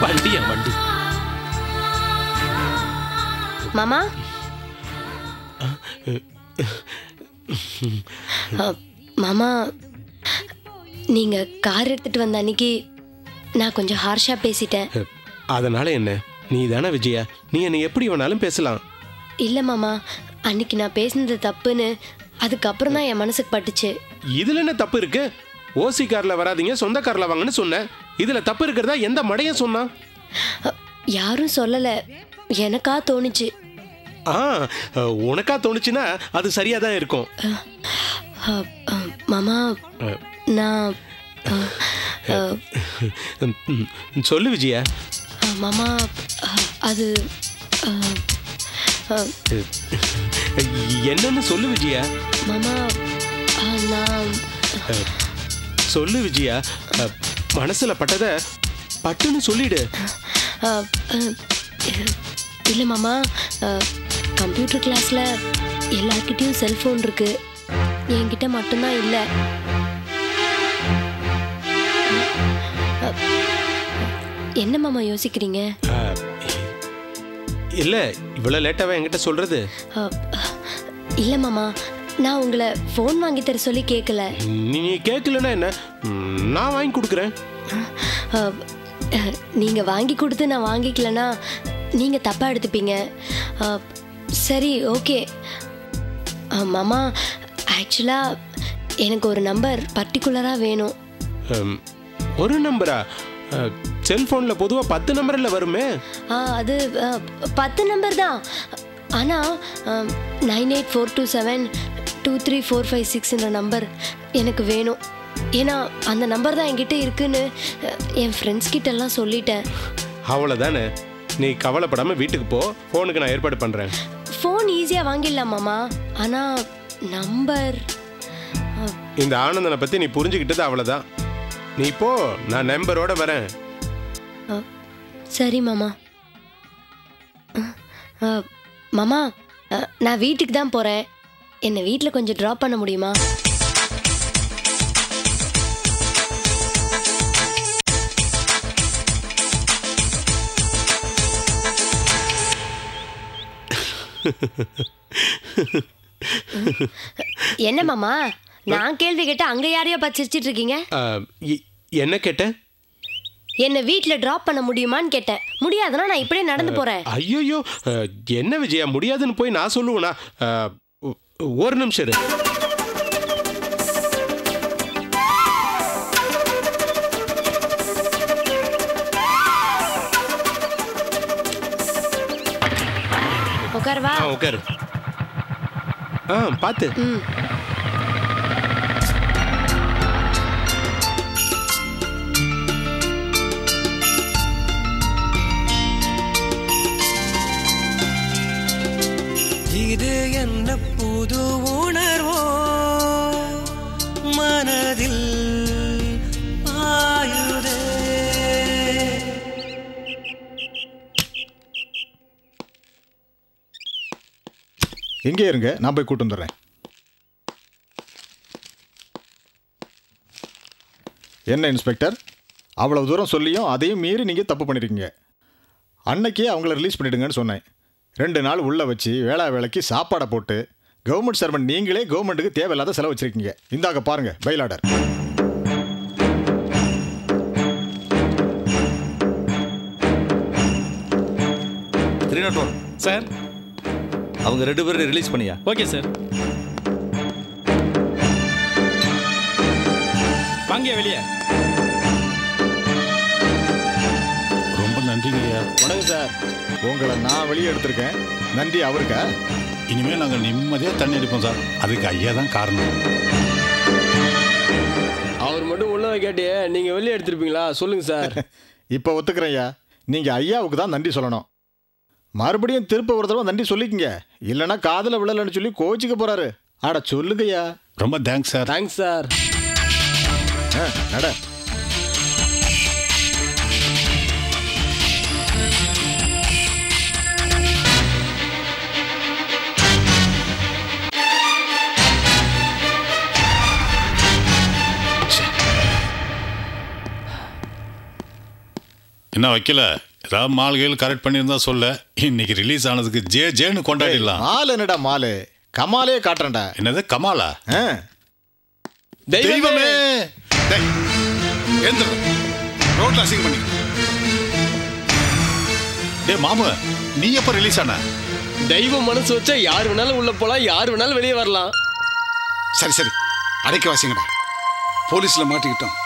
வண்டியா வண்டி. மாமா மாமா நீங்க கார் எடுத்துட்டு வந்த அன்னைக்கு நான் கொஞ்சம் ஹார்ஷா பேசிட்டேன். அதனால என்ன? நீ தானே விஜயா, நீ என்னை எப்படி வேணாலும் பேசலாம். இல்ல மாமா, அன்னைக்கு நான் பேசினது தப்புன்னு அதுக்கப்புறம் தான் என் மனசுக்கு பட்டுச்சு. இதுல என்ன தப்பு இருக்கு? ஓசி கார்ல வராதீங்க, சொந்த கார்ல வாங்கன்னு சொன்னேன். இதுல தப்பு இருக்கிறதா எந்த மடையும் சொன்னா? யாரும் சொல்லல, எனக்கா தோணுச்சு. உனக்கா தோணுச்சுன்னா அது சரியா தான் இருக்கும். மாமா நான் சொல்லு விஜயா. மாமா அது என்னன்னு சொல்லு விஜயா. மாமா நான் சொல்லு விஜயா, மனசுல பட்டத பட்டுன்னு சொல்லிடு. இல்லை மாமா, கம்ப்யூட்டர் கிளாஸில் எல்லார்கிட்டையும் செல்ஃபோன் இருக்கு, என்கிட்ட மட்டும்தான் இல்லை. என்ன மாமா யோசிக்கிறீங்க? இல்ல, இவ்வளவு லேட்டாவே என்கிட்ட சொல்றது? இல்ல மாமா, நான் உங்களை ஃபோன் வாங்கி தர சொல்லி கேட்கல. நீ கேட்கலன்னா என்ன, நான் வாங்கி கொடுக்குறேன். நீங்க வாங்கி கொடுத்து நான் வாங்கிக்கலன்னா நீங்க தப்பா எடுத்துப்பீங்க. சரி, ஓகே மாமா. ஆக்சுவலா எனக்கு ஒரு நம்பர் பர்டிகுலரா வேணும். ஒரு நம்பரா? செல்போன்ல பொதுவா 10 நம்பர்ல வருமே. அது 10 நம்பர் தான், ஆனா 9842723456 நம்பர் எனக்கு வேணும். ஏன்னா அந்த நம்பர் தான் என்கிட்ட இருக்குன்னு என் ஃப்ரெண்ட்ஸ் கிட்ட எல்லாம் சொல்லிட்டேன். அவ்வளவுதானே, நீ கவலைப்படாம வீட்டுக்கு போ, ஃபோனுக்கு நான் ஏற்பாடு பண்றேன். ஃபோன் ஈஸியா வாங்கிடலாம் மாமா, ஆனா நம்பர். இந்த ஆனந்தனை பத்தி நீ புரிஞ்சுக்கிட்டது அவ்வளவுதான். நீ போ, நான் நம்பரோட வரேன். சரி மாமா. மாமா, நான் வீட்டுக்கு தான் போறேன், என்னை வீட்டில் கொஞ்சம் ட்ராப் பண்ண முடியுமா? என்ன மாமா, நான் கேள்வி கேட்ட அங்க யாரையோ பார்த்து சிரிச்சிட்டு இருக்கீங்க? என்ன கேட்ட? என்ன வீட்ல டிராப் பண்ண முடியுமான்னு கேட்டேன். முடியாதுன்னா நான் இப்படியே நடந்து போறேன். ஐயோ, என்ன விஜயா, முடியாதுன்னு போய் நான் சொல்லுவேனா? ஒரு நிமிஷம் இரு. உட்காருவா? உட்காரு. பாத்து. இது என்ன புது உணர்வோ மனதில் ஆயுதே. எங்கே இருங்க, நான் போய் கூட்டு வந்துடுறேன். என்ன இன்ஸ்பெக்டர், அவ்வளவு தூரம் சொல்லியும் அதையும் மீறி நீங்கள் தப்பு பண்ணியிருக்கீங்க. அன்னைக்கே அவங்கள ரிலீஸ் பண்ணிவிடுங்கன்னு சொன்னேன். 2 நாள் உள்ளே வச்சு வேளா வேலைக்கு சாப்பாடை போட்டு கவர்மெண்ட் சர்வெண்ட் நீங்களே கவர்மெண்ட்டுக்கு தேவையில்லாத செலவு வச்சுருக்கீங்க. இந்தாங்க பாருங்கள், பெயில் ஆர்டர். சார், அவங்க 2 பேரும் ரிலீஸ் பண்ணியா? Okay sir. வாங்கியா வெளியே. ரொம்ப நன்றிங்கய்யா. வணக்கம் சார். உங்களை நான் வெளியே எடுத்திருக்கேன், நன்றி அவருக்கா? இனிமேல் நாங்கள் நிம்மதியாக தண்ணி அடிப்போம் சார், அதுக்கு ஐயா தான் காரணம். அவர் மட்டும் உள்ள கேட்டே நீங்கள் வெளியே எடுத்திருப்பீங்களா? சொல்லுங்க சார். இப்போ ஒத்துக்கிறேன் ஐயா, நீங்கள் ஐயாவுக்கு தான் நன்றி சொல்லணும். மறுபடியும் திருப்ப ஒரு தடவை நன்றி சொல்லிக்கங்க, இல்லைன்னா காதில் விழலன்னு சொல்லி கோச்சிக்க போறாரு. ஆட சொல்லுங்கய்யா. ரொம்ப தேங்க்ஸ் சார். Thanks sir. நட. என்ன வைக்கல, ஏதாவது மால்கள் கரெக்ட் பண்ணியிருந்தா சொல்ல. இன்னைக்கு ரிலீஸ் ஆனதுக்கு ஜேன்னு கொண்டாடிடலாம். மால் என்னடா மாலு, கமாலே காட்டுறேன்டா. என்னது கமாலா? தெய்வமே ரோட்ல அசிங்க பண்ணி. டே மாமு, நீ எப்ப ரிலீஸ் ஆன? தெய்வம் மனசு வச்சா யார் வேணாலும் உள்ள போலாம், யார் வேணாலும் வெளியே வரலாம். சரி சரி, அடைக்க வாசிங்கடா. போலீஸ்ல மாட்டிக்கிட்டோம்,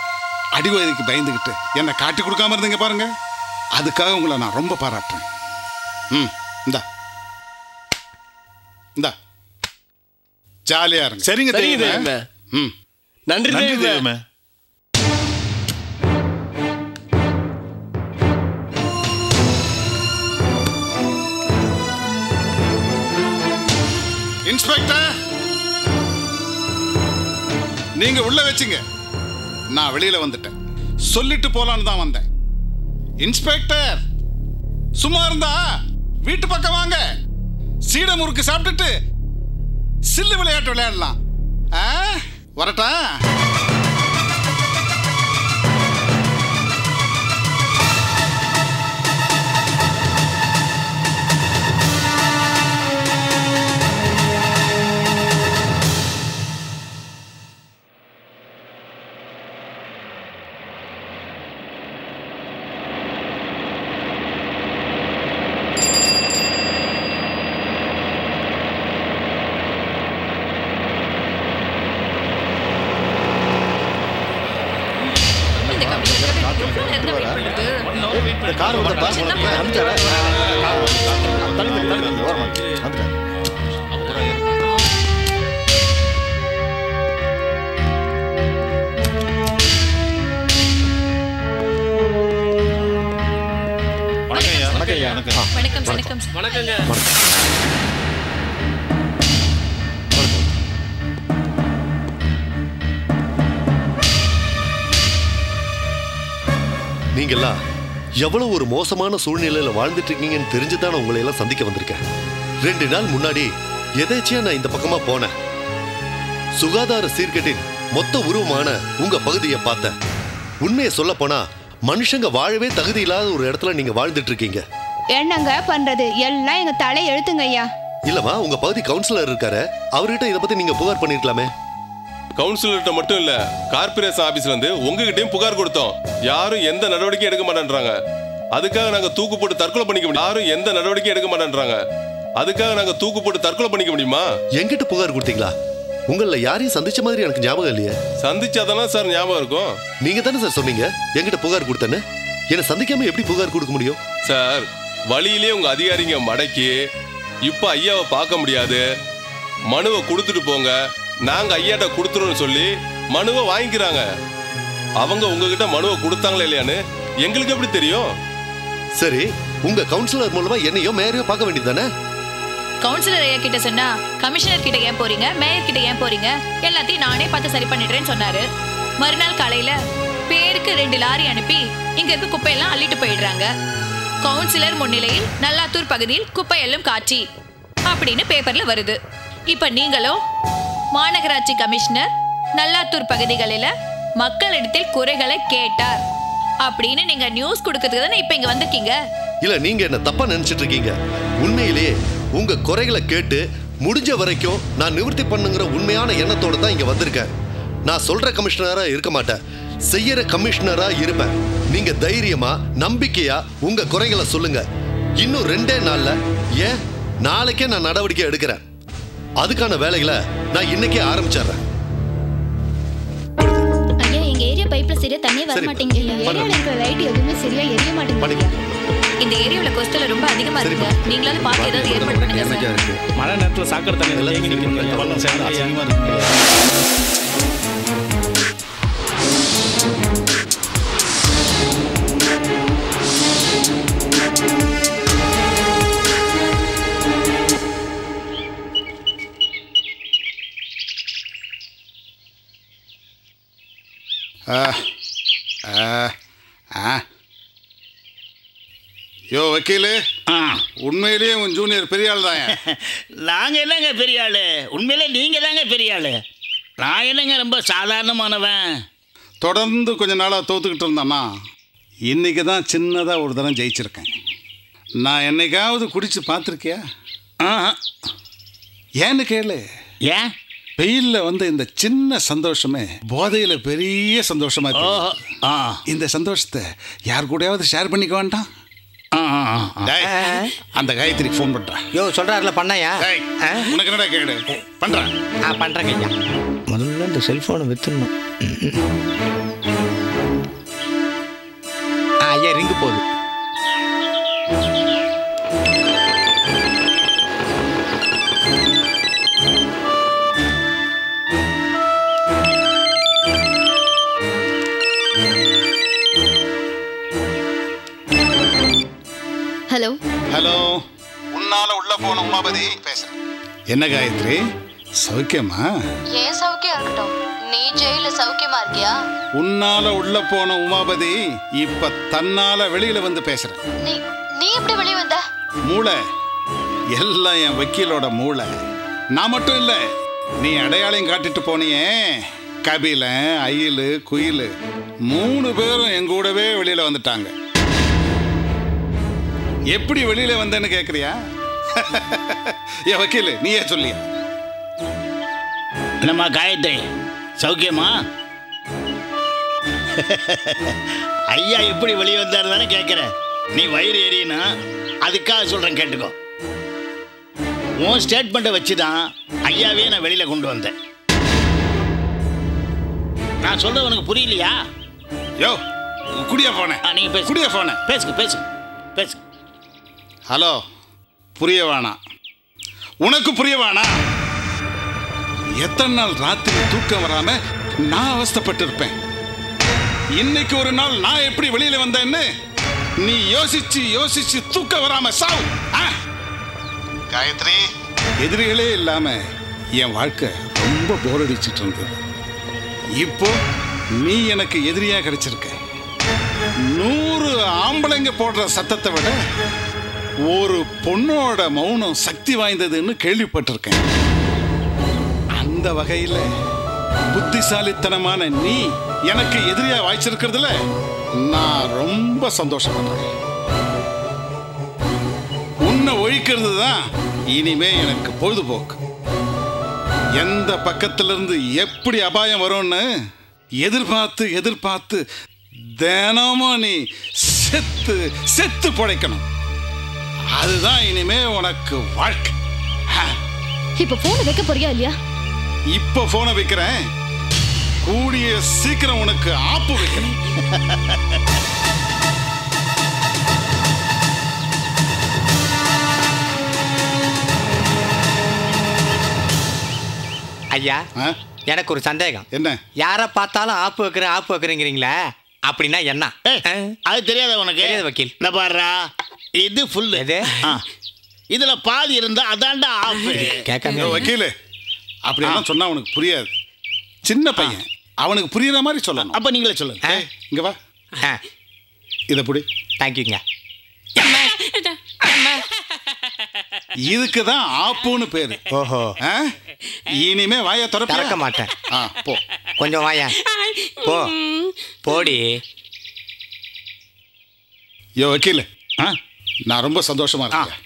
அடிவயதுக்கு பயந்துக்கிட்டு என்னை காட்டி கொடுக்காம இருந்தீங்க பாருங்க, அதுக்காக உங்களை நான் ரொம்ப பாராட்டுறேன். இந்தா இந்தா ஜாலியா இருங்க. சரிங்க தெய்வமே. நன்றி நன்றி தெய்வமே. தெய்வமே. இன்ஸ்பெக்டர், நீங்க உள்ள வச்சுங்க, நான் வெளியில வந்துட்டேன். சொல்லிட்டு போலான்னு தான் வந்தேன். இன்ஸ்பெக்டர், சும்மா இருந்தா வீட்டு பக்கம் வாங்க, சீட முறுக்கு சாப்பிட்டுட்டு சில்லு விளையாட்டு விளையாடலாம். வரட்டா? கார் வந்துட்டா வணக்கங்க. நீங்கெல்லாம் எவ்வளவு ஒரு மோசமான சூழ்நிலையில வாழ்ந்துட்டு இருக்கீங்கன்னு தெரிஞ்சுதான் உங்களை எல்லாம் சந்திக்க வந்திருக்கேன். 2 நாள் முன்னாடி எதேச்சியா நான் இந்த பக்கமா போனேன். சுகாதார சீர்கேட்டின் மொத்த உருவமான உங்க பகுதியை பார்த்தேன். உண்மையை சொல்ல போனா மனுஷங்க வாழவே தகுதி இல்லாத ஒரு இடத்துல நீங்க வாழ்ந்துட்டு இருக்கீங்க. என்னங்க பண்றது, எல்லாம் எங்க தலை எழுத்துங்க ஐயா. இல்லமா, உங்க பகுதி கவுன்சிலர் இருக்காரு, அவர்கிட்ட இதை பத்தி நீங்க புகார் பண்ணிருக்கலாமே. கவுன்சிலர்கிட்ட மட்டும் இல்ல, கார்பரேஷன் ஆபீஸ்ல இருந்து உங்ககிட்டயும் புகார் கொடுத்தோம். யாரும் எந்த நடவடிக்கையும் எடுக்க மாட்டேன்றாங்க. அதுக்காக நாங்க தூக்கு போட்டு தற்கொலை பண்ணிக்க முடியும். யாரும் எந்த நடவடிக்கையும் எடுக்க மாட்டேன்றாங்க. அதுக்காக நாங்க தூக்கு போட்டு தற்கொலை பண்ணிக்க முடியுமா? என்கிட்ட புகார் கொடுத்தீங்களா? உங்கள யாரையும் சந்திச்ச மாதிரி எனக்கு ஞாபகம் இல்லையே. சந்திச்சாதானே சார் ஞாபகம் இருக்கும். நீங்க தானே சார் சொன்னீங்க என்கிட்ட புகார் கொடுத்தேன்னு. என்ன சந்திக்காம எப்படி புகார் கொடுக்க முடியும்? சார், வழியிலே உங்க அதிகாரிங்க மடக்கி இப்ப ஐயாவை பார்க்க முடியாது, மனுவை கொடுத்துட்டு போங்க, நாங்க ஐயாட்ட கொடுத்துருவோம்னு சொல்லி மனுவை வாங்கிக்கிறாங்க. அவங்க உங்ககிட்ட மனுவை கொடுத்தாங்களா இல்லையான்னு எங்களுக்கு எப்படி தெரியும்? சரி, உங்க கவுன்சிலர் மூலமா என்னையோ மேயரையோ பார்க்க வேண்டியது தானே? கவுன்சிலர் ஐயா கிட்ட சொன்னா கமிஷனர் கிட்ட ஏன் போறீங்க, மேயர் கிட்ட ஏன் போறீங்க, எல்லாத்தையும் நானே பார்த்து சரி பண்ணிடுறேன்னு சொன்னாரு. மறுநாள் காலையில பேருக்கு 2 லாரி அனுப்பி இங்க இருக்க குப்பையெல்லாம் அள்ளிட்டு போயிடுறாங்க. கவுன்சிலர் முன்னிலையில் நல்லாத்தூர் பகுதியில் குப்பையெல்லாம் காட்சி அப்படின்னு பேப்பர்ல வருது. இப்ப நீங்களும் மாநகராட்சி கமிஷனர் நல்லாத்தூர் பகுதிகளில மக்களிடத்தில் குறைகளை கேட்டார் அப்படின்னு நீங்க நியூஸ் கொடுக்கறதுக்கு தானே இப்ப இங்க வந்திருக்கீங்க. இல்ல, நீங்க என்ன தப்பா நினைச்சிட்டு இருக்கீங்க. உண்மையிலேயே உங்க குறைகளை கேட்டு முடிஞ்ச வரைக்கும் நான் நிவர்த்தி பண்ணுங்கிற உண்மையான எண்ணத்தோட தான் இங்க வந்திருக்கேன். நான் சொல்ற கமிஷனரா இருக்க மாட்டேன், செய்யற கமிஷனரா இருப்பேன். நீங்க தைரியமா நம்பிக்கையா உங்க குறைகளை சொல்லுங்க. இன்னும் 2 நாள்ல, ஏன் நாளைக்கே நான் நடவடிக்கை எடுக்கிறேன். அதுக்கான வேலைகளை நான் இன்னைக்கே ஆரம்பிச்சிடுறேன். ஐயா, எங்க ஏரியா பைப்ல சரியா தண்ணி வர மாட்டேங்குது. ஏரியால இருக்கிற லைட் எதுவுமே சரியா எரிய மாட்டேங்குது. இந்த ஏரியாவுல கொஸ்டல் ரொம்ப அதிகமா இருக்கு. நீங்களால பார்த்து ஏதாவது ஏற்பாடு பண்ணுங்க சார். மழை நேரத்துல சாக்கடை தண்ணி எல்லாம் தேங்கி நிக்குது. பள்ளம் சேர்ந்து அசிங்கமா இருக்கு. யோ வக்கீலு, உண்மையிலேயே உன் ஜூனியர் பெரிய ஆள் தான். நாங்கள் என்னங்க பெரிய ஆள், உண்மையிலே நீங்கள் தாங்க பெரிய ஆள். நான் என்னங்க ரொம்ப சாதாரணமானவன். தொடர்ந்து கொஞ்ச நாளாக தோத்துக்கிட்டு இருந்தானா இன்னைக்கு தான் சின்னதாக ஒரு தரம் ஜெயிச்சிருக்கேன். நான் என்னைக்காவது குடிச்சு பார்த்துருக்கியா? ஏன்னு கேளு. ஏன்? வெயிலில் வந்து இந்த சின்ன சந்தோஷமே போதையில் பெரிய சந்தோஷமா இருக்கு. இந்த சந்தோஷத்தை யார் கூடயாவது ஷேர் பண்ணிக்க வேண்டாம்? அந்த காயத்ரிக்கு ஃபோன் பண்ணுறேன். யோ சொல்கிறாருல பண்ணையா? உனக்கு என்னடா கேடு? பண்ணுறேன். பண்ணுறேங்க ஐயா. முதல்ல இந்த செல்ஃபோனை விற்றுணும். ஐயா ரிங்கு போகுது. ஹலோ ஹலோ, உன்னால உள்ள போன உமாபதி பேசுறேன். என்ன காயத்ரி, சௌக்கியமா? ஏன் சௌக்கியம் இருக்கட்டும், நீ ஜெயில சௌக்கியமா இருக்கியா? உன்னால உள்ள போன உமாபதி இப்ப தன்னால வெளியில வந்து பேசுறேன். நீ எப்படி வெளிய வந்த? மூளை எல்லாம் என் வக்கீலோட மூளை. நான் மட்டும் இல்ல, நீ அடையாளம் காட்டிட்டு போனியே கபிலன், அயிலு, குயிலு 3 பேரும் என் கூடவே வெளியில வந்துட்டாங்க. எப்படி வெளியில வந்தேன்னு கேக்குறியா? என் வக்கீல் நீயே சொல்லியா? என்னம்மா காயத்ரி, சௌக்கியமா? ஐயா எப்படி வெளியே வந்தாரு தானே கேட்குற. நீ வயிறு எரியனா அதுக்காக சொல்கிறேன், கேட்டுக்கோ. உன் ஸ்டேட்மெண்ட்டை வச்சு தான் ஐயாவே நான் வெளியில் கொண்டு வந்தேன். நான் சொல்கிறது உனக்கு புரியலையா? யோ குடியா போனேன். நீங்கள் பேசு, குடியா போனேன். பேசுங்க பேசுங்க பேசுங்க. ஹலோ, புரிய வேணாம், உனக்கு புரிய வேணாம். எத்தனை நாள் ராத்திரி தூக்கம் வராம நான் அவஸ்தைப்பட்டு இருப்பேன். இன்னைக்கு ஒரு நாள் நான் எப்படி வெளியில வந்தேன்னு நீ யோசிச்சு யோசிச்சு தூக்கம் வராம சாவு. காயத்ரி, எதிரிகளே இல்லாம என் வாழ்க்கை ரொம்ப போர் அடிச்சிட்டு இருந்தது. இப்போ நீ எனக்கு எதிரியா கிடைச்சிருக்க. 100 ஆம்பளைங்க போடுற சத்தத்தை விட ஒரு பொண்ணோட மௌனம் சக்தி வாய்ந்ததுன்னு கேள்விப்பட்டிருக்கேன். அந்த வகையில் புத்திசாலித்தனமான நீ எனக்கு எதிரியா வாய்ச்சிருக்கிறதுல நான் ரொம்ப சந்தோஷப்படுறேன். உன்னை ஒழிக்கிறது தான் இனிமே எனக்கு பொழுதுபோக்கு. எந்த பக்கத்திலிருந்து எப்படி அபாயம் வரும்னு எதிர்பார்த்து எதிர்பார்த்து தினமும் நீ செத்து செத்து பிழைக்கணும். அதுதான் இனிமே உனக்கு வாழ்க்கை. இப்ப போனை வைக்க போறியா இல்லையா? இப்ப போனை வைக்கிறேன், கூடிய சீக்கிரம் உனக்கு ஆப்பு வைக்கிறேன். ஐயா, எனக்கு ஒரு சந்தேகம். என்ன? யாரை பார்த்தாலும் ஆப்பு வைக்கிறீங்களே, அப்படின்னா என்ன? அது தெரியாத உனக்கு? தெரியாது வக்கீல். என்ன பாடுறா, இது ஃபுல். இதுல பாதி இருந்தா அதான்டா ஆஃப். கேட்காம வக்கீல் அப்படியெல்லாம் சொன்னா உனக்கு புரியாது. சின்ன பையன், அவனுக்கு புரியுற மாதிரி சொல்லணும். அப்ப நீங்களே சொல்லுங்க. இங்க வா, இத புடி. தேங்க்யூங்க. இதுக்கு தான் ஆப்புன்னு பேரு. ஓஹோ, இனிமே வாயை திறக்க மாட்டேன். போ, கொஞ்சம் வாயா, போ போடி. யோ வக்கீல், நான் ரொம்ப சந்தோஷமா இருக்கேன்.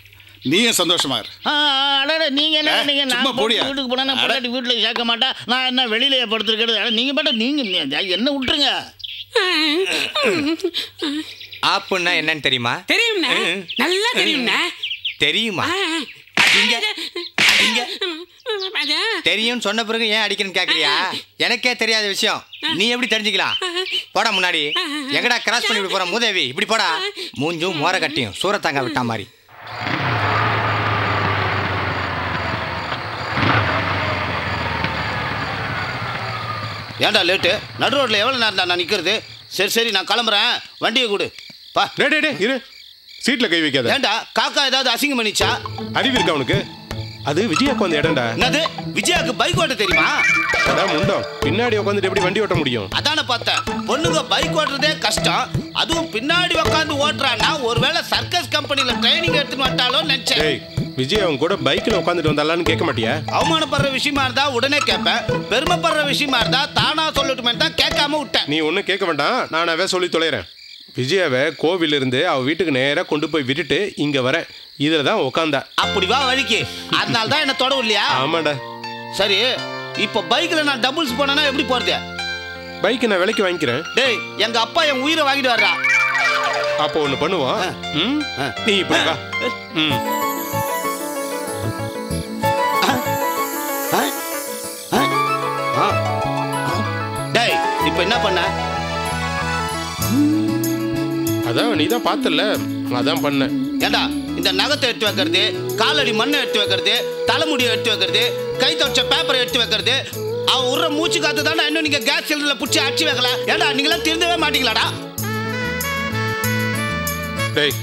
நீயும் சந்தோஷமா இரு. நீங்க என்ன நீங்க சும்மா போடியா. வீட்டுக்கு போனா பொண்டாட்டி வீட்டுல சேர்க்க மாட்டா. நான் என்ன வெளியில படுத்துருக்கிறது? நீங்க பாட்ட நீங்க என்ன விட்டுருங்க. ஆப்புன்னா என்னன்னு தெரியுமா? தெரியும்ண்ணா, நல்லா தெரியும்ண்ணா. தெரியுமா? தெரியும் சொன்ன பிறகு ஏன் அடிக்கணும்னு கேக்குறியா? எனக்கே தெரியாத விஷயம் நீ எப்படி தெரிஞ்சுக்கலாம்? போடா முன்னாடி. எங்கடா கிராஸ் பண்ணி இப்படி போற மூதேவி? இப்படி போடா. மூஞ்சும் மோர கட்டியும் சூரத்தாங்க விட்டா மாதிரி. ஏன்டா லேட்டு? நடு ரோட்ல எவ்வளவு நேரம் தான் நான் நிக்கிறது? சரி சரி, நான் கிளம்புறேன், வண்டியை கொடு. பா இரு, சீட்ல கை வைக்காத. ஏன்டா, காக்கா ஏதாவது அசிங்கம் பண்ணிச்சா? அறிவு இருக்கா உனக்கு? அது விஜயாக்கு வந்து இடம்டா. என்னது? விஜயாக்கு பைக் ஓட்ட தெரியுமா? அதான் முண்டம், பின்னாடி உட்காந்துட்டு எப்படி வண்டி ஓட்ட முடியும்? அதான பார்த்தேன். பொண்ணுங்க பைக் ஓட்டுறதே கஷ்டம், அதுவும் பின்னாடி உட்காந்து ஓட்டுறான்னா ஒருவேளை சர்க்கஸ் கம்பெனில ட்ரைனிங் எடுத்துட்டு வந்தாலோ நினைச்சேன். விஜய் அவங்க கூட பைக்ல உட்காந்துட்டு வந்தாலான்னு கேட்க மாட்டியா? அவமானப்படுற விஷயமா இருந்தா உடனே கேட்பேன், பெருமைப்படுற விஷயமா இருந்தா தானா சொல்லட்டுமே தான் கேட்காம விட்டேன். நீ ஒன்னும் கேட்க வேண்டாம், நான் சொல்லி தொலைறேன். விஜயாவை கோவிலிருந்து அவ வீட்டுக்கு நேராக கொண்டு போய் விட்டுட்டு இங்கே வரேன். இதில் தான் உட்காந்தா. அப்படி வா வழிக்கு. அதனால தான் என்ன தொடவும் இல்லையா? ஆமாடா. சரி, இப்போ பைக்கில் நான் டபுள்ஸ் போனேன்னா எப்படி போகிறது? பைக்கு நான் விலைக்கு வாங்கிக்கிறேன். டேய், எங்கள் அப்பா என் உயிரை வாங்கிட்டு வர்றா. அப்போ ஒன்று பண்ணுவான். நீ இப்படி வா. டேய், இப்போ என்ன பண்ண? அதான் நீ தான் பார்த்தல, அதான் பண்ண. ஏண்டா, இந்த நகத்தை எடுத்து வைக்கிறது, காலடி மண்ணை எடுத்து வைக்கிறது, தலைமுடியை எடுத்து வைக்கிறது, கை துவைச்ச பேப்பரை எடுத்து வைக்கிறது, அவ உள்ள மூச்சு காத்து தானே இன்னும் நீங்க கேஸ் சிலிண்டர்ல புடிச்சு அடிச்சு வைக்கல. ஏண்டா, நீங்களாம் திருந்தவே மாட்டீங்களாடா? டேய்,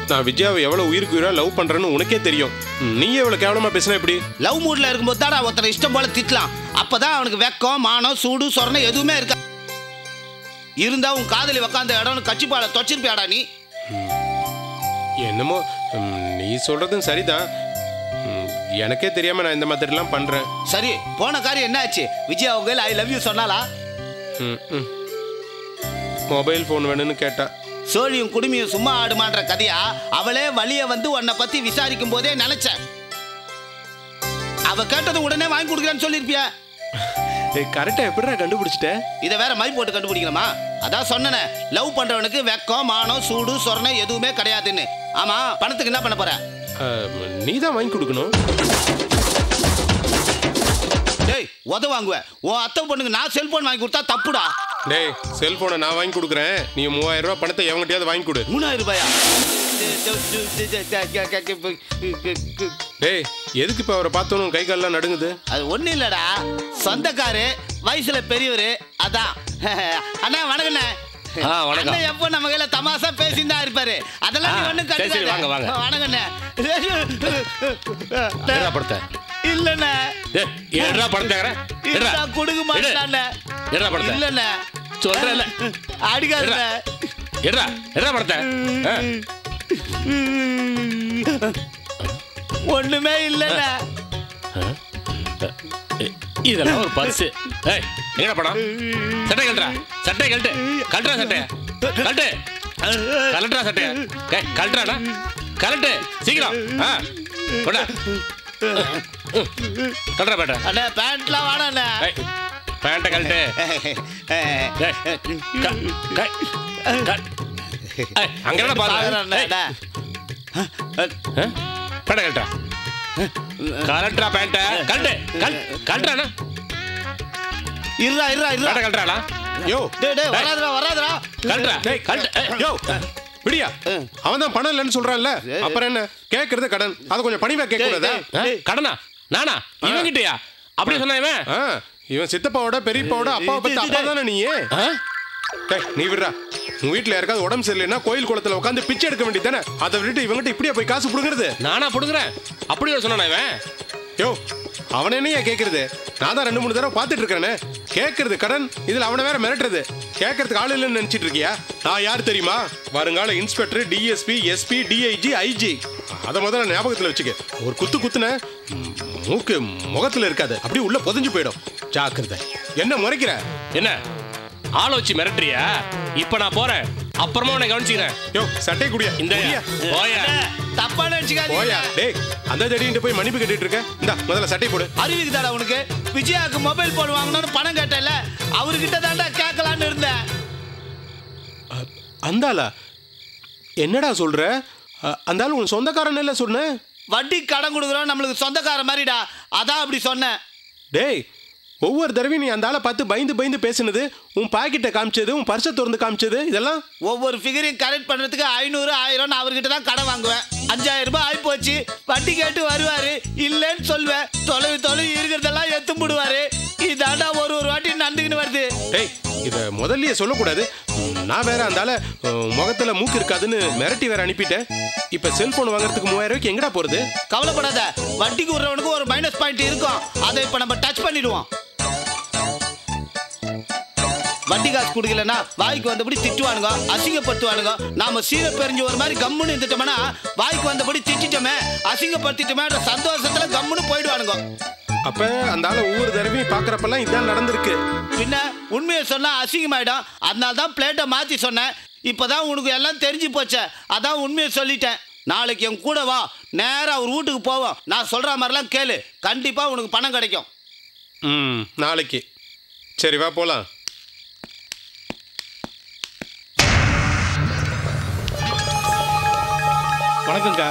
நான் விஜயாவை எவ்வளவு உயிருக்கு உயிரா லவ் பண்றேன்னு உனக்கே தெரியும். நீ எவ்வளவு கேவலமா பேசினா எப்படி? லவ் மூட்ல இருக்கும்போது தான் ஒருத்தரை இஷ்டம் போல திட்டலாம். அப்பதான் அவனுக்கு வெக்கம், மானம், சூடு, சொரணை எதுவுமே இருக்கா. இருந்தா உன் காதலி உக்காந்த இடம்னு கட்சிப்பால தொச்சிருப்பியாடா நீ? என்னமோ நீ சொல்றதும் சரிதான். எனக்கே தெரியாம நான் இந்த மாதிரிலாம் பண்றேன். சரி, போன காரியம் என்ன ஆச்சு? விஜயா உங்க ஐ லவ் யூ சொன்னாலா? மொபைல் போன் வேணும்னு கேட்டா. சோழியும் குடுமியும் சும்மா ஆடுமான்ற கதையா? அவளே வழிய வந்து உன்னை பத்தி விசாரிக்கும் போதே நினைச்சேன். அவ கேட்டது உடனே வாங்கி கொடுக்குறேன்னு சொல்லிருப்பியா? கரெக்டா எப்படிடா கண்டுபிடிச்சிட்ட? இதை வேற மை போட்டு கண்டுபிடிக்கணுமா? அதான் சொன்னேனே, லவ் பண்றவனுக்கு வெக்கம், மானம், சூடு, சொரணை எதுவுமே கிடையாதுன்னு. ஆமா, பணத்துக்கு என்ன பண்ண போற? நீ தான் வாங்கி கொடுக்கணும். டேய், உத வாங்குவேன். உன் அத்தை பொண்ணுக்கு நான் செல்போன் வாங்கி கொடுத்தா தப்புடா. டேய், செல்போனை நான் வாங்கி கொடுக்குறேன். நீ 3000 ரூபாய் பணத்தை எவங்கிட்டயாவது வாங்கி கொடு. 3000 ரூபாயா? டேய், எதுக்கு இப்ப அவரை பார்த்தோன்னு கை கால்லாம் நடுங்குது? அது ஒண்ணு இல்லடா, சொந்தக்காரு, வயசுல பெரியவரு, அதான். அண்ணா வணக்கண்ணே. வணக்கம். எப்போ நம்ம கையில தமாசா பேசிந்தா இருப்பாரு. அதெல்லாம் நீ ஒண்ணும் கண்டுக்காத. வாங்க வாங்க. வணக்கண்ணே. என்னடா படத்தை? இல்லண்ணே. என்னடா படத்தை? என்னடா கொடுக்க மாட்டானே. என்னடா படத்தை? இல்லண்ணே. சொல்றேன்ல. அடிக்காதண்ணே. என்னடா படத்தை? ஒண்ணுமே இல்லண்ணே. இதெல்லாம் ஒரு பர்ஸ். ஏய், எங்கடா படம்? சட்டை கழட்டா. சட்டை கழட்டு. கழட்டா சட்டை. கழட்டு. கழட்டா சட்டை. கழட்டாடா. கழட்டு. சீக்கிரம். கொண்டா. கழட்டா பேட்டா. அண்ணே, பேண்ட்லாம் வாடா. பேண்ட்டை கழட்டு. அங்கடா பாருடா. பேண்ட்டை கழட்டா. கலட்டா பேண்ட கழட்டு. கழட்டானா? இருடா இருடா இருடா. பேண்ட கழட்டாடா. யோ, டேய் வராதடா. கழட்டா. டேய், கழட்டு. யோ, விடியா. அவன் தான் பணம் இல்லைன்னு சொல்றான்ல, அப்புறம் என்ன? கேட்கறது கடன். அதை கொஞ்சம் பணிவா கேட்க கூடாதா? கடனா? நானா? இவன்கிட்டயா? அப்படியே சொன்னா இவன்? இவன் சித்தப்பாவோட பெரியப்பாவோட அப்பாவை பத்தி அப்பா தானே நீ? நீ விடுறா. உன் வீட்டுல யாருக்காவது உடம்பு சரியில்லைன்னா கோயில் குளத்துல உட்காந்து பிச்சை எடுக்க வேண்டியதானே? அதை விட்டுட்டு இவங்கிட்ட இப்படியே போய் காசு புடுங்கிறது? நானா புடுங்குறேன்? அப்படியே சொன்னா இவன்? யோ, அவனை என்ன கேட்கறது? நான் தான் 2-3 தடவை பார்த்துட்டு இருக்கேனே. கேட்கறது கடன், இதுல அவனை வேற மிரட்டுறது. கேட்கறதுக்கு ஆள் இல்லைன்னு நினைச்சிட்டு இருக்கியா? நான் யார் தெரியுமா? வருங்கால inspector, DSP, SP, DIG, IG. அதை முதல்ல ஞாபகத்துல வச்சுக்க. ஒரு குத்துன மூக்கு முகத்துல இருக்காது, அப்படியே உள்ள புதஞ்சு போயிடும். ஜாக்கிரதை. என்ன முறைக்கிற? என்ன ஆளை வச்சு மிரட்டுறியா? இப்ப நான் போறேன், அப்புறமா உன்னை கவனிச்சுக்கிறேன். யோ, சட்டை குடியா. இந்த போயா. தப்பா நினைச்சுக்காதீங்க. போயா. டேய், அந்த ஜடிகிட்ட போய் மன்னிப்பு கேட்டுட்டு இருக்க. இந்த முதல்ல சட்டை போடு. அறிவிக்குதாடா உனக்கு? விஜயாவுக்கு மொபைல் போன் வாங்கணும்னு பணம் கேட்டல, அவர்கிட்ட தான்டா கேட்கலான்னு இருந்தேன். அந்தாளா? என்னடா சொல்ற? அந்தாலும் உன் சொந்தக்காரன் இல்ல சொன்ன? வட்டி கடன் கொடுக்குறோம், நம்மளுக்கு சொந்தக்கார மாதிரிடா, அதான் அப்படி சொன்னேன். டேய், ஒவ்வொரு தடவையும் நீ அந்த ஆளை பார்த்து பயந்து பேசுனது, உன் பாக்கெட்டை காமிச்சது, உன் பர்ஸை திறந்து காமிச்சது, இதெல்லாம் ஒவ்வொரு ஃபிகரையும் கரெக்ட் பண்ணுறதுக்கு 500 1000 நான் அவர்கிட்ட தான் கடன் வாங்குவேன். 5000 ரூபாய் ஆகி போச்சு. வட்டி கேட்டு வருவாரு, இல்லைன்னு சொல்வேன். தொலைவு இருக்கிறதெல்லாம் எத்து போடுவாரு. இதாண்டா ஒரு வாட்டி நடந்துக்கின்னு வருது. டேய், இதை முதல்லயே சொல்லக்கூடாது. நான் வேற அந்த ஆளை முகத்துல மூக்கு இருக்காதுன்னு மிரட்டி வேற அனுப்பிட்டேன். இப்ப செல்போன் வாங்குறதுக்கு 3000 ரூபாய்க்கு எங்கடா போறது? கவலைப்படாத, வட்டிக்கு விடுறவனுக்கு ஒரு மைனஸ் பாயிண்ட் இருக்கும். அதை இப்ப நம்ம டச் பண்ணிடுவோம். வட்டி காசு குடுக்கலன்னா வாய்க்கு வந்தபடி திட்டுவானுங்க, அசிங்கப்படுத்துவானுங்க. நாம சீர பெரிஞ்சு ஒரு மாதிரி கம்முன்னு இருந்துட்டோம்னா, வாய்க்கு வந்தபடி திட்டோமே, அசிங்கப்படுத்திட்டோமே சந்தோஷத்துல கம்முன்னு போயிடுவானுங்க. அப்ப அந்த ஆளை ஒவ்வொரு தடவையும் பாக்குறப்பெல்லாம் இதான் நடந்திருக்கு. பின்ன உண்மையை சொன்னா அசிங்கமாயிடும். அதனால தான் பிளேட்டை மாத்தி சொன்னேன். இப்பதான் உனக்கு எல்லாம் தெரிஞ்சு போச்சே, அதான் உண்மையை சொல்லிட்டேன். நாளைக்கு என் கூட வா, நேராக அவர் வீட்டுக்கு போவோம். நான் சொல்ற மாதிரிலாம் கேளு, கண்டிப்பா உனக்கு பணம் கிடைக்கும். நாளைக்கு சரி வா போலாம். வணக்கம்க்கா.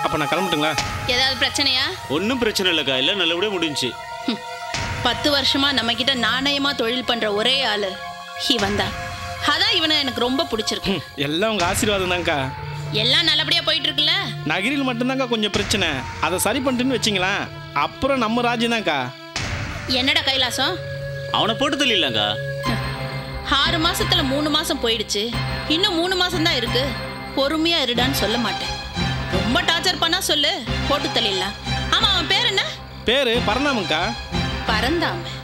அப்ப நான் கிளம்பட்டுங்களா? ஏதாவது பிரச்சனையா? ஒன்றும் பிரச்சனை இல்லைக்கா, எல்லாம் நல்லபடியாக முடிஞ்சுச்சு. 10 வருஷமா நம்ம கிட்ட நாணயமா தொழில் பண்ற ஒரே ஆளு இவன் தான். அதான் இவனை எனக்கு ரொம்ப பிடிச்சிருக்கு. எல்லாம் உங்க ஆசீர்வாதம் தான்க்கா. எல்லாம் நல்லபடியா போயிட்டு இருக்குல்ல? நகிரில் மட்டும்தான்க்கா கொஞ்சம் பிரச்சனை, அதை சரி பண்ணிட்டுன்னு வச்சிங்களா, அப்புறம் நம்ம ராஜ்யம் தான்க்கா. என்னடா கைலாசம்? அவனை போட்டு தள்ளிடலாங்க்கா. 6 மாசத்துல 3 மாசம் போயிடுச்சு, இன்னும் 3 மாசம் தான் இருக்கு. பொறுமையா இருடான்னு சொல்ல மாட்டேன். ரொம்ப டார்ச்சர் பண்ணா சொல்லு, போட்டு தள்ளிடலாம். ஆமா, அவன் பேர் என்ன? பேரு பரந்தாமன்க்கா. பரந்தாம?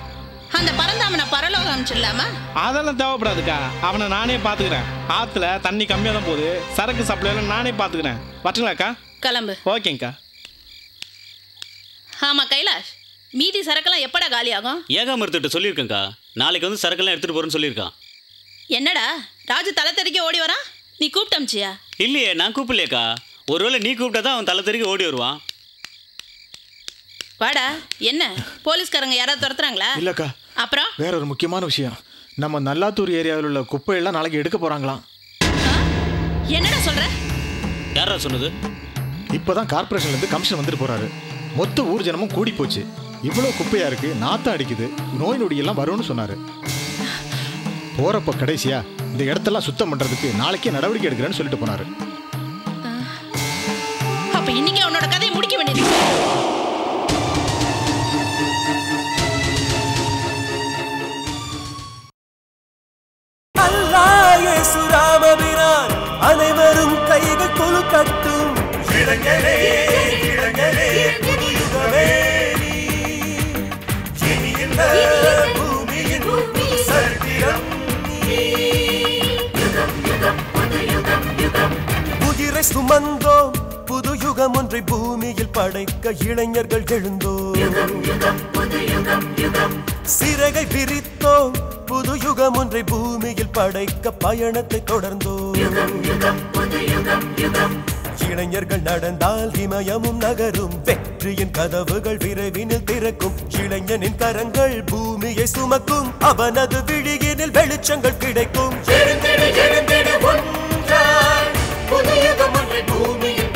அந்த பரந்தாமனை பரலோகம் அனுப்பிச்சிடலாமா? அதெல்லாம் தேவைப்படாதுக்கா, அவனை நானே பாத்துக்கிறேன். ஆத்துல தண்ணி கம்மியா தான் போகுது, சரக்கு சப்ளைலாம் நானே பாத்துக்கிறேன். வரட்டுங்களாக்கா? கிளம்பு. ஓகேங்கக்கா. ஆமா கைலாஷ், மீதி சரக்கெல்லாம் எப்படா காலியாகும்? ஏகாமரத்திட்ட சொல்லியிருக்கேங்க்கா, நாளைக்கு வந்து சரக்கெல்லாம் எடுத்துட்டு போறேன்னு சொல்லியிருக்கான். என்னடா ராஜு தலை தெறிக்க ஓடி வரான்? நீ கூப்பிட்டு அமிச்சியா? இல்லையே, நான் கூப்பிடலையேக்கா. ஒருவேளை நீ கூப்பிட்டா தான் அவன் தலை தெறிக்க ஓடி வருவான். வாடா. என்ன போலீஸ்காரங்க யாராவது துரத்துறாங்களா? இல்லக்கா, அப்புறம் வேற ஒரு முக்கியமான விஷயம். நம்ம நல்லாத்தூர் ஏரியாவில் உள்ள குப்பையெல்லாம் நாளைக்கு எடுக்க போறாங்களாம். என்னடா சொல்ற? யாரா சொன்னது? இப்பதான் கார்பரேஷன்ல இருந்து கமிஷன் வந்துட்டு போறாரு. மொத்த ஊர் ஜனமும் கூடி போச்சு. இவ்வளவு குப்பையா இருக்கு, நாத்தம் அடிக்குது, நோய் நொடி எல்லாம் வரும்னு சொன்னாரு. போறப்ப கடைசியா இந்த இடத்தெல்லாம் சுத்தம் பண்றதுக்கு நாளைக்கே நடவடிக்கை எடுக்கிறேன்னு சொல்லிட்டு போனாரு. அப்ப இன்னைக்கு அவனோட கதையை முடிக்க வேண்டியது. சுராமபிரான் அனைவரும் கைகள் தொழு கட்டும். இளைஞரே இளைஞரே புதுயுகமே நீ. இனியில்ல பூமியின் சரித்திரம் நீ. யுகம் யுகம் புது யுகம் யுகம். உயிரை சுமந்தோம், புது யுகம் ஒன்றை பூமியில் படைக்க இளைஞர்கள் எழுந்தோம். யுகம் யுகம் புது யுகம் யுகம். சிறகை விரித்தோம், புது யுகம் ஒன்றை பூமியில் படைக்க பயணத்தை தொடர்ந்தோம். யுகம் யுகம் புது யுகம் யுகம். இளைஞர்கள் நடந்தால் இமயமும் நகரும், வெற்றியின் கதவுகள் விரைவினில் திறக்கும். இளைஞனின் கரங்கள் பூமியை சுமக்கும், அவனது விழியினில் வெளிச்சங்கள் கிடைக்கும். எழுந்திடு எழுந்திடு ஒன்றாய், புது யுகம் ஒன்றை பூமியில்